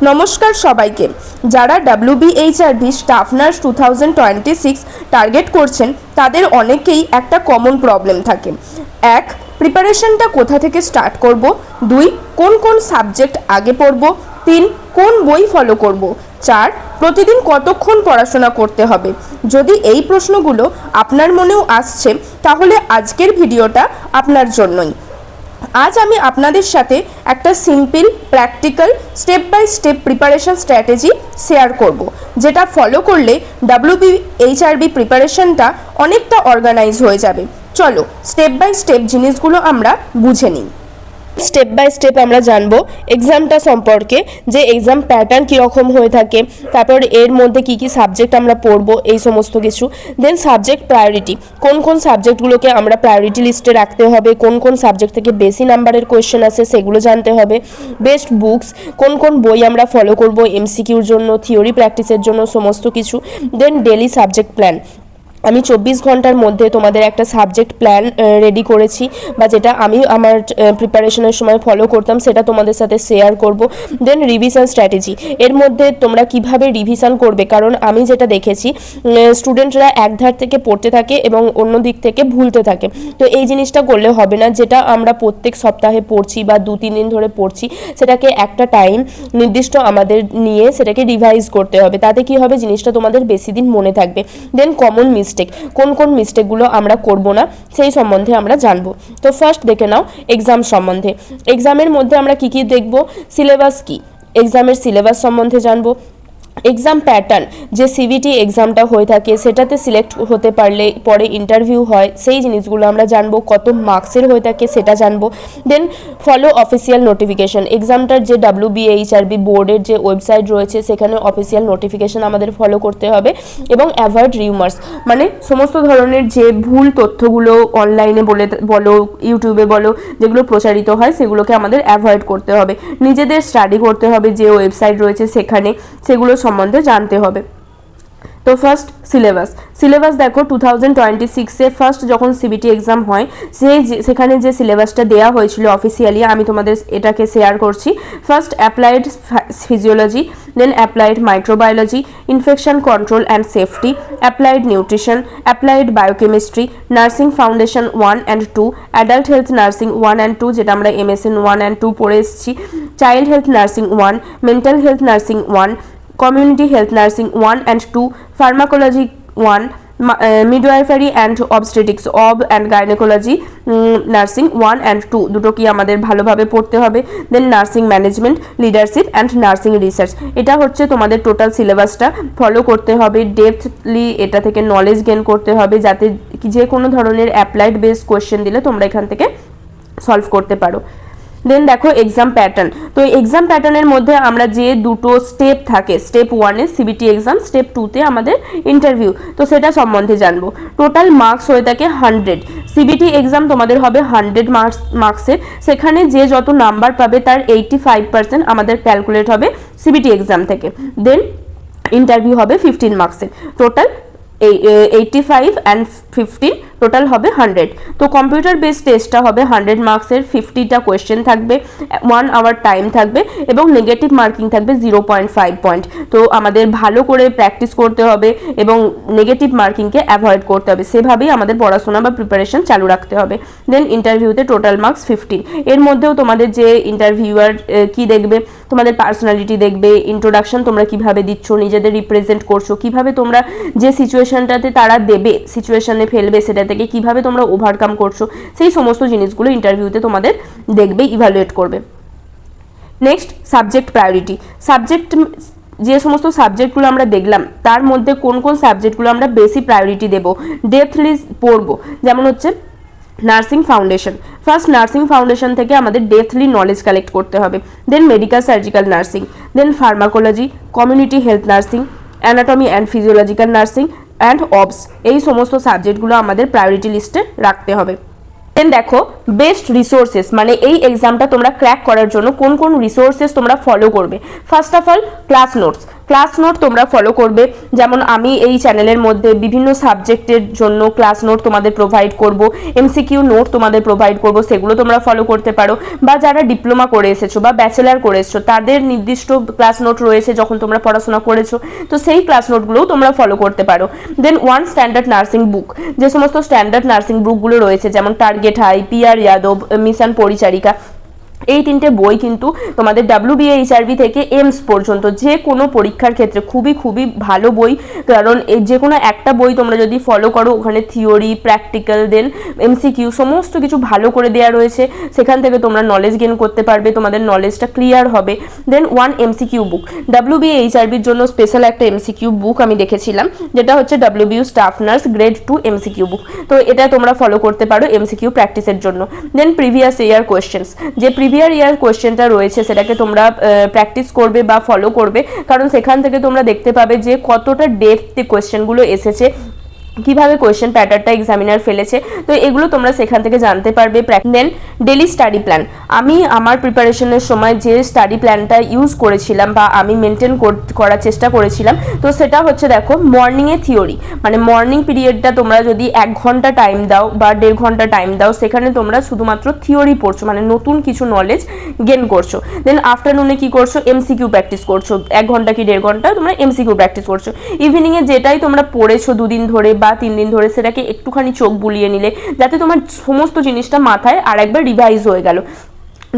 নমস্কার সবাইকে। যারা WBHRB স্টাফ নার্স 2026 টার্গেট করছেন তাদের অনেকেই একটা কমন প্রবলেম থাকে। 1. প্রিপারেশনটা কোথা থেকে স্টার্ট করব। 2. কোন কোন সাবজেক্ট আগে পড়ব। 3. কোন বই ফলো করব। 4. প্রতিদিন কতক্ষণ পড়াশোনা করতে হবে। যদি এই প্রশ্নগুলো আপনার মনেও আসছে তাহলে আজকের ভিডিওটা আপনার জন্যই। আজ আমি আপনাদের সাথে একটা simple practical step by step preparation strategy share করব, যেটা ফলো করলে WBHRB প্রিপারেশনটা অনেকটা অর্গানাইজ হয়ে যাবে। চলো স্টেপ বাই স্টেপ জিনিসগুলো আমরা বুঝে নিই। স্টেপ বাই স্টেপ আমরা জানবো এক্সামটা সম্পর্কে, যে এক্সাম প্যাটার্ন কীরকম হয়ে থাকে, তারপর এর মধ্যে কি কি সাবজেক্ট আমরা পড়বো, এই সমস্ত কিছু। দেন সাবজেক্ট প্রায়োরিটি, কোন কোন সাবজেক্টগুলোকে আমরা প্রায়োরিটি লিস্টে রাখতে হবে, কোন কোন সাবজেক্ট থেকে বেশি নাম্বারের কোয়েশ্চেন আসে সেগুলো জানতে হবে। বেস্ট বুকস, কোন কোন বই আমরা ফলো করবো MCQর জন্য, থিওরি প্র্যাকটিসের জন্য, সমস্ত কিছু। দেন ডেলি সাবজেক্ট প্ল্যান, আমি 24 ঘন্টার মধ্যে তোমাদের একটা সাবজেক্ট প্ল্যান রেডি করেছি, বা যেটা আমি আমার প্রিপারেশনের সময় ফলো করতাম সেটা তোমাদের সাথে শেয়ার করব। দেন রিভিশন স্ট্র্যাটেজি, এর মধ্যে তোমরা কিভাবে রিভিশন করবে, কারণ আমি যেটা দেখেছি স্টুডেন্টরা এক ধার থেকে পড়তে থাকে এবং অন্য দিক থেকে ভুলতে থাকে। তো এই জিনিসটা করলে হবে না। যেটা আমরা প্রত্যেক সপ্তাহে পড়ছি বা 2-3 দিন ধরে পড়ছি, সেটাকে একটা টাইম নির্দিষ্ট আমাদের নিয়ে সেটাকে রিভাইজ করতে হবে। তাতে কি হবে, জিনিসটা তোমাদের বেশি দিন মনে থাকবে। দেন কমন মিস্টেক, কোন কোন মিস্টেকগুলো আমরা করব না সেই সম্বন্ধে আমরা জানবো। তো ফার্স্ট দেখে নাও এক্সাম সম্বন্ধে। এক্সামের মধ্যে আমরা কি কি দেখব, সিলেবাস কি, এক্সামের সিলেবাস সম্বন্ধে জানবো। এক্সাম প্যাটার্ন, যে CBT এক্সামটা হয়ে থাকে সেটাতে সিলেক্ট হতে পারলে পরে ইন্টারভিউ হয়, সেই জিনিসগুলো আমরা জানবো। কত মার্কসের হয়ে থাকে সেটা জানবো। দেন ফলো অফিসিয়াল নোটিফিকেশন, এক্সামটার যে WBHRB বোর্ডের যে ওয়েবসাইট রয়েছে সেখানে অফিসিয়াল নোটিফিকেশন আমাদের ফলো করতে হবে। এবং অ্যাভয়েড রিউমার্স, মানে সমস্ত ধরনের যে ভুল তথ্যগুলো অনলাইনে বলো ইউটিউবে বলো যেগুলো প্রচারিত হয় সেগুলোকে আমাদের অ্যাভয়েড করতে হবে। নিজেদের স্টাডি করতে হবে, যে ওয়েবসাইট রয়েছে সেখানে সেগুলো সম্বন্ধে জানতে হবে। তো ফার্স্ট সিলেবাস দেখো 2026-এ ফার্স্ট যখন CBT এক্সাম হয় সেখানে যে সিলেবাসটা দেওয়া হয়েছিল অফিসিয়ালি, আমি তোমাদের এটাকে শেয়ার করছি। First applied physiology, then applied microbiology, infection control and safety, applied nutrition, applied biochemistry, nursing foundation 1 and 2, adult health nursing 1 and 2 যেটা আমরা MSN 1 and 2 পড়ে এসেছি, child health nursing 1, mental health nursing 1, community health nursing 1 and 2, pharmacology 1, midwifery and obstetrics and gynaecology nursing 1 and 2 দুটো কি আমাদের ভালোভাবে পড়তে হবে। Then nursing management, leadership and nursing research, এটা হচ্ছে তোমাদের টোটাল সিলেবাসটা ফলো করতে হবে। ডেপথলি এটা থেকে নলেজ গেইন করতে হবে, যাতে যে কোনো ধরনের অ্যাপ্লাইড বেসড কোয়েশ্চেন দিলে তোমরা এখান থেকে সলভ করতে পারো। দেন দেখো এক্সাম প্যাটার্ন, তো এক্সাম প্যাটার্নের মধ্যে আমরা যে দুটো স্টেপ থাকে, স্টেপ 1-এ CBT এক্সাম, স্টেপ 2-তে আমাদের ইন্টারভিউ, তো সেটা সম্বন্ধে জানবো। টোটাল মার্কস হয়ে থাকে 100। CBT এক্সাম তোমাদের হবে 100 মার্কসের, সেখানে যে যত নাম্বার পাবে তার 85% আমাদের ক্যালকুলেট হবে CBT এক্সাম থেকে। দেন ইন্টারভিউ হবে 15 মার্কসের, টোটাল 85 and 15 টোটাল হবে 100। তো কম্পিউটার বেসড টেস্টটা হবে 100 মার্কসের, 50টা কোয়েশ্চেন থাকবে, 1 আওয়ার টাইম থাকবে এবং নেগেটিভ মার্কিং থাকবে 0.5 পয়েন্ট। তো আমাদের ভালো করে প্র্যাকটিস করতে হবে এবং নেগেটিভ মার্কিংকে অ্যাভয়েড করতে হবে, সেভাবেই আমাদের পড়াশোনা বা প্রিপারেশন চালু রাখতে হবে। দেন ইন্টারভিউতে টোটাল মার্কস 15। এর মধ্যেও তোমাদের যে ইন্টারভিউয়ার কি দেখবে, তোমাদের পার্সোনালিটি দেখবে, ইন্ট্রোডাকশন তোমরা কিভাবে দিচ্ছ, নিজেদের রিপ্রেজেন্ট করছো, কিভাবে তোমরা যে সিচুয়েশনটাতে তারা দেবে সিচুয়েশনে ফেলবে সেটা থেকে কিভাবে তোমরা ওভারকাম করছো, সেই সমস্ত জিনিসগুলো ইন্টারভিউতে তোমাদের দেখবে, ইভ্যালুয়েট করবে। নেক্সট সাবজেক্ট প্রায়োরিটি, যে সমস্ত সাবজেক্টগুলো আমরা দেখলাম তার মধ্যে কোন কোন সাবজেক্টগুলো আমরা বেশি প্রায়োরিটি দেবো, ডেপথলি পড়বো। যেমন হচ্ছে nursing foundation, first nursing foundation থেকে আমাদের ডেপথলি নলেজ কালেক্ট করতে হবে। Then medical surgical nursing, then pharmacology, community health nursing, anatomy and physiological nursing and obs, এই সমস্ত সাবজেক্টগুলো আমাদের প্রায়োরিটি লিস্টে রাখতে হবে। দেন দেখো বেস্ট রিসোর্সেস, মানে এই এক্সামটা তোমরা ক্র্যাক করার জন্য কোন কোন রিসোর্সেস তোমরা ফলো করবে। First of all class class note তোমরা ফলো করবে, যেমন আমি এই চ্যানেলের মধ্যে বিভিন্ন সাবজেক্টের জন্য ক্লাস নোট তোমাদের প্রোভাইড করব, এমসিকিউ নোট তোমাদের প্রোভাইড করব, সেগুলো তোমরা ফলো করতে পারো। বা যারা ডিপ্লোমা করে এসেছো বা ব্যাচেলার করে এসেছো তাদের নির্দিষ্ট ক্লাস নোট রয়েছে যখন তোমরা পড়াশোনা করেছো, তো সেই ক্লাস নোটগুলোও তোমরা ফলো করতে পারো। Then one standard nursing book, যে সমস্ত স্ট্যান্ডার্ড নার্সিং বুকগুলো রয়েছে যেমন target high, P R Yadav, mission Paricharika, এই তিনটে বই কিন্তু তোমাদের WBHRB থেকে এমস পর্যন্ত যে কোনো পরীক্ষার ক্ষেত্রে খুবই খুবই ভালো বই। কারণ এই যে কোনো একটা বই তোমরা যদি ফলো করো ওখানে থিওরি, প্র্যাকটিক্যাল, দেন MCQ সমস্ত কিছু ভালো করে দেওয়া রয়েছে, সেখান থেকে তোমরা নলেজ গেইন করতে পারবে, তোমাদের নলেজটা ক্লিয়ার হবে। দেন ওয়ান MCQ বুক, WBHRBর জন্য স্পেশাল একটা MCQ বুক আমি দেখেছিলাম, যেটা হচ্ছে WBU staff nurse grade 2 MCQ বুক, তো এটা তোমরা ফলো করতে পারো MCQ প্র্যাকটিসের জন্য। দেন প্রিভিয়াস ইয়ার কোয়েশ্চেন্স, যে প্রিভিয়াস ইয়ার কোয়েশ্চেনটা রয়েছে সেটাকে তোমরা প্র্যাকটিস করবে বা ফলো করবে, কারণ সেখান থেকে তোমরা দেখতে পাবে যে কতটা ডেপথে কোয়েশ্চেনগুলো এসেছে, কিভাবে কোয়েশ্চেন প্যাটার্নটা এক্সামিনার ফেলেছে, তো এগুলো তোমরা সেখান থেকে জানতে পারবে। দেন ডেলি স্টাডি প্ল্যান, আমি আমার প্রিপারেশনের সময় যে স্টাডি প্ল্যানটা ইউজ করেছিলাম বা আমি মেনটেন করার চেষ্টা করেছিলাম, তো সেটা হচ্ছে দেখো মর্নিংয়ে থিওরি, মানে মর্নিং পিরিয়ডটা তোমরা যদি 1 ঘন্টা টাইম দাও বা 1.5 ঘন্টা টাইম দাও, সেখানে তোমরা শুধুমাত্র থিওরি পড়ছো, মানে নতুন কিছু নলেজ গেন করছো। দেন আফটারনুনে কি করছো, MCQ প্র্যাকটিস করছো, 1 ঘন্টা কি 1.5 ঘন্টা তোমরা MCQ প্র্যাকটিস করছো। ইভিনিংয়ে যেটাই তোমরা পড়েছো 2 দিন ধরে বা 3 দিন ধরে, সেটাকে একটুখানি চোখ বুলিয়ে নিলে যাতে তোমার সমস্ত জিনিসটা মাথায় আর একবার রিভাইজ হয়ে গেল।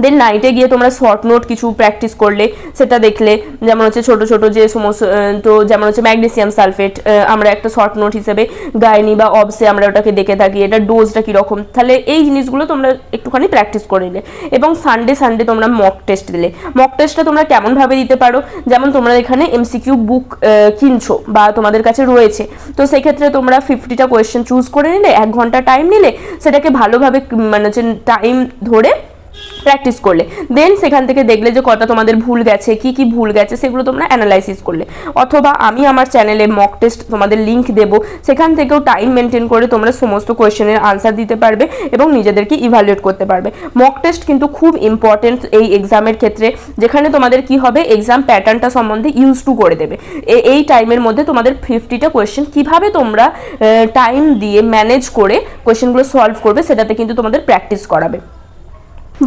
দেন নাইটে গিয়ে তোমরা শর্ট নোট কিছু প্র্যাকটিস করলে, সেটা দেখলে, যেমন হচ্ছে ছোটো ছোটো যে সমস্ত, তো যেমন হচ্ছে ম্যাগনেসিয়াম সালফেট আমরা একটা শর্ট নোট হিসেবে গাইনি বা অবসে আমরা ওটাকে দেখে থাকি, এটা ডোজটা কীরকম, তাহলে এই জিনিসগুলো তোমরা একটুখানি প্র্যাকটিস করে নিলে। এবং সানডে তোমরা মক টেস্ট দিলে। মক টেস্টটা তোমরা কেমনভাবে দিতে পারো, যেমন তোমরা এখানে MCQ বুক কিনছো বা তোমাদের কাছে রয়েছে, তো সেক্ষেত্রে তোমরা 50টা কোয়েশ্চেন চুজ করে নিলে, 1 ঘন্টা টাইম নিলে, সেটাকে ভালোভাবে মানে হচ্ছে টাইম ধরে প্র্যাকটিস করলে, দেন সেখান থেকে দেখলে যে কটা তোমাদের ভুল গেছে, কি কি ভুল গেছে, সেগুলো তোমরা অ্যানালাইসিস করলে। অথবা আমি আমার চ্যানেলে মক টেস্ট তোমাদের লিঙ্ক দেবো, সেখান থেকেও টাইম মেনটেন করে তোমরা সমস্ত কোয়েশ্চেনের আনসার দিতে পারবে এবং নিজেদেরকে ইভ্যালুয়েট করতে পারবে। মক টেস্ট কিন্তু খুব ইম্পর্টেন্ট এই এক্সামের ক্ষেত্রে, যেখানে তোমাদের কি হবে, এক্সাম প্যাটার্নটা সম্বন্ধে ইউজ টু করে দেবে। এই টাইমের মধ্যে তোমাদের 50টা কোয়েশ্চেন কীভাবে তোমরা টাইম দিয়ে ম্যানেজ করে কোয়েশ্চেনগুলো সলভ করবে, সেটাতে কিন্তু তোমাদের প্র্যাকটিস করাবে।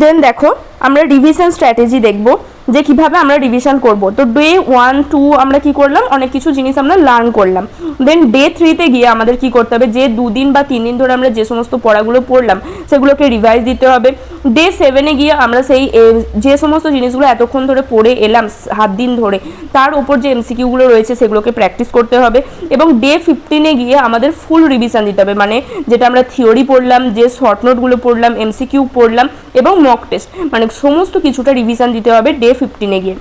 দেন দেখো আমরা রিভিশন স্ট্র্যাটেজি দেখব, যে কিভাবে আমরা রিভিশন করব। তো ডে 1, 2 আমরা কি করলাম, অনেক কিছু জিনিস আমরা লার্ন করলাম। দেন ডে 3তে গিয়ে আমাদের কি করতে হবে, যে 2 দিন বা 3 দিন ধরে আমরা যে সমস্ত পড়াগুলো পড়লাম সেগুলোকে রিভাইজ দিতে হবে। ডে 7-এ গিয়ে আমরা সেই যে সমস্ত জিনিসগুলো এতক্ষণ ধরে পড়ে এলাম 7 দিন ধরে, তার উপর যে MCQগুলো রয়েছে সেগুলোকে প্র্যাকটিস করতে হবে। এবং ডে 15-এ গিয়ে আমাদের ফুল রিভিশন দিতে হবে, মানে যেটা আমরা থিওরি পড়লাম, যে শর্ট নোটগুলো পড়লাম, MCQ পড়লাম এবং মক টেস্ট, মানে সমস্ত কিছুটা রিভিশন দিতে হবে ডে 15-এ গিয়ে।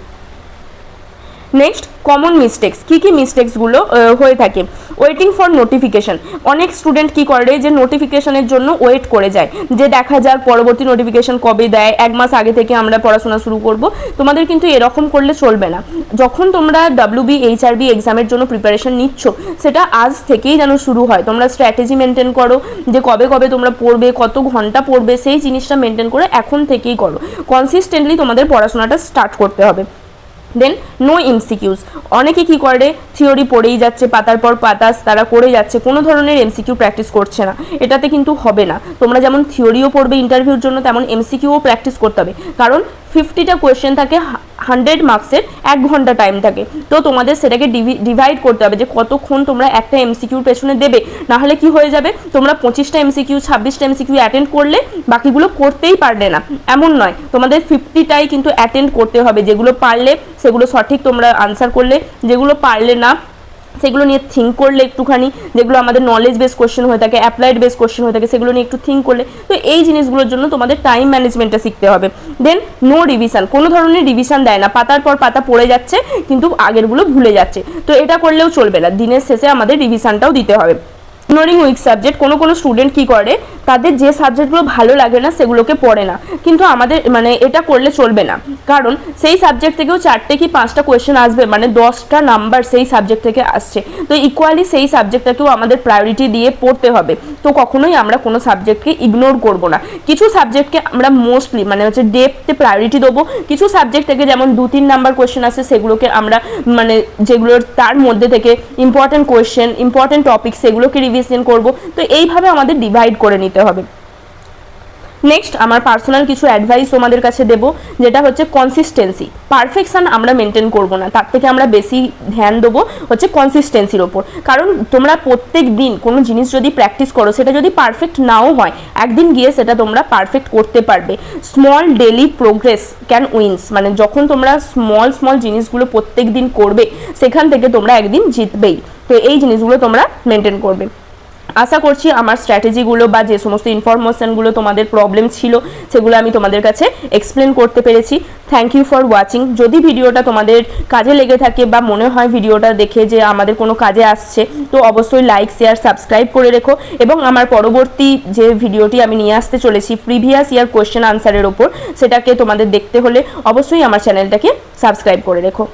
নেক্সট কমন মিস্টেক্স, কী কী মিস্টেক্সগুলো হয়ে থাকে। ওয়েটিং ফর নোটিফিকেশান, অনেক স্টুডেন্ট কি করে যে নোটিফিকেশানের জন্য ওয়েট করে যায়, যে দেখা যাক পরবর্তী নোটিফিকেশান কবে দেয়, 1 মাস আগে থেকে আমরা পড়াশোনা শুরু করব। তোমাদের কিন্তু এরকম করলে চলবে না। যখন তোমরা WBHRB এক্সামের জন্য প্রিপারেশন নিচ্ছ, সেটা আজ থেকেই যেন শুরু হয়। তোমরা স্ট্র্যাটেজি মেনটেন করো, যে কবে কবে তোমরা পড়বে, কত ঘন্টা পড়বে, সেই জিনিসটা মেনটেন করে এখন থেকেই করো। কনসিস্টেন্টলি তোমাদের পড়াশোনাটা স্টার্ট করতে হবে। দেন নো MCQs, অনেকে কি করে থিওরি পড়েই যাচ্ছে, পাতার পর পাতা তারা করে যাচ্ছে, কোনো ধরনের MCQ প্র্যাকটিস করছে না, এটাতে কিন্তু হবে না। তোমরা যেমন থিওরিও পড়বে ইন্টারভিউর জন্য, তেমন MCQও প্র্যাকটিস করতে হবে, কারণ 50টা কোয়েশ্চেন থাকে, 100 মার্কসের 1 ঘন্টা টাইম থাকে, তো তোমাদের সেটাকে ডিভাইড করতে হবে যে কতক্ষণ তোমরা একটা MCQর পেছনে দেবে। নাহলে কি হয়ে যাবে, তোমরা 25টা MCQ 26টা MCQ অ্যাটেন্ড করলে বাকিগুলো করতেই পারলে না, এমন নয়। তোমাদের 50টাই কিন্তু অ্যাটেন্ড করতে হবে, যেগুলো পারলে সেগুলো সঠিক তোমরা আনসার করলে, যেগুলো পারলে না সেগুলো নিয়ে থিঙ্ক করলে একটুখানি, যেগুলো আমাদের নলেজ বেস কোশ্চেন হয়ে থাকে, অ্যাপ্লাইড বেস কোশ্চেন হয়ে থাকে, সেগুলো নিয়ে একটু থিঙ্ক করলে। তো এই জিনিসগুলোর জন্য তোমাদের টাইম ম্যানেজমেন্টটা শিখতে হবে। দেন নো রিভিশন, কোনো ধরনের রিভিশন দেয় না, পাতার পর পাতা পড়ে যাচ্ছে কিন্তু আগেরগুলো ভুলে যাচ্ছে, তো এটা করলেও চলবে না। দিনের শেষে আমাদের রিভিশনটাও দিতে হবে। ইগনোরিং উইক সাবজেক্ট, কোনো স্টুডেন্ট কি করে, তাদের যে সাবজেক্টগুলো ভালো লাগে না সেগুলোকে পড়ে না, কিন্তু আমাদের মানে এটা করলে চলবে না, কারণ সেই সাবজেক্ট থেকেও 4টে কি 5টা কোয়েশ্চেন আসবে, মানে 10টা নাম্বার সেই সাবজেক্ট থেকে আসছে। তো ইকুয়ালি সেই সাবজেক্টটাকেও আমাদের প্রায়োরিটি দিয়ে পড়তে হবে। তো কখনোই আমরা কোনো সাবজেক্টকে ইগনোর করব না। কিছু সাবজেক্টকে আমরা মোস্টলি মানে হচ্ছে ডেপথে প্রায়োরিটি দেবো, কিছু সাবজেক্ট থেকে যেমন 2-3 নাম্বার কোয়েশ্চেন আসে সেগুলোকে আমরা মানে যেগুলোর তার মধ্যে থেকে ইম্পর্টেন্ট কোয়েশ্চেন, ইম্পর্টেন্ট টপিক সেগুলোকে রিভিশন করব। তো এইভাবে আমাদের ডিভাইড করে নিতে হবে। নেক্সট আমার পার্সোনাল কিছু অ্যাডভাইস তোমাদের কাছে দেবো, যেটা হচ্ছে কনসিস্টেন্সি। পারফেকশন আমরা মেনটেন করব না, তার থেকে আমরা বেশি ধ্যান দেবো হচ্ছে কনসিস্টেন্সির ওপর। কারণ তোমরা প্রত্যেক দিন কোনো জিনিস যদি প্র্যাকটিস করো, সেটা যদি পারফেক্ট নাও হয়, একদিন গিয়ে সেটা তোমরা পারফেক্ট করতে পারবে। Small daily progress can wins, মানে যখন তোমরা স্মল জিনিসগুলো প্রত্যেক দিন করবে, সেখান থেকে তোমরা একদিন জিতবেই। তো এই জিনিসগুলো তোমরা মেনটেন করবে। আশা করছি আমার স্ট্র্যাটেজিগুলো বা যে সমস্ত ইনফরমেশনগুলো তোমাদের প্রবলেম ছিল সেগুলো আমি তোমাদের কাছে এক্সপ্লেন করতে পেরেছি। Thank you for watching. যদি ভিডিওটা তোমাদের কাজে লেগে থাকে বা মনে হয় ভিডিওটা দেখে যে আমাদের কোনো কাজে আসছে, তো অবশ্যই লাইক, শেয়ার, সাবস্ক্রাইব করে রেখো। এবং আমার পরবর্তী যে ভিডিওটি আমি নিয়ে আসতে চলেছি প্রিভিয়াস ইয়ার কোয়েশ্চেন আনসারের ওপর, সেটাকে তোমাদের দেখতে হলে অবশ্যই আমার চ্যানেলটাকে সাবস্ক্রাইব করে রেখো।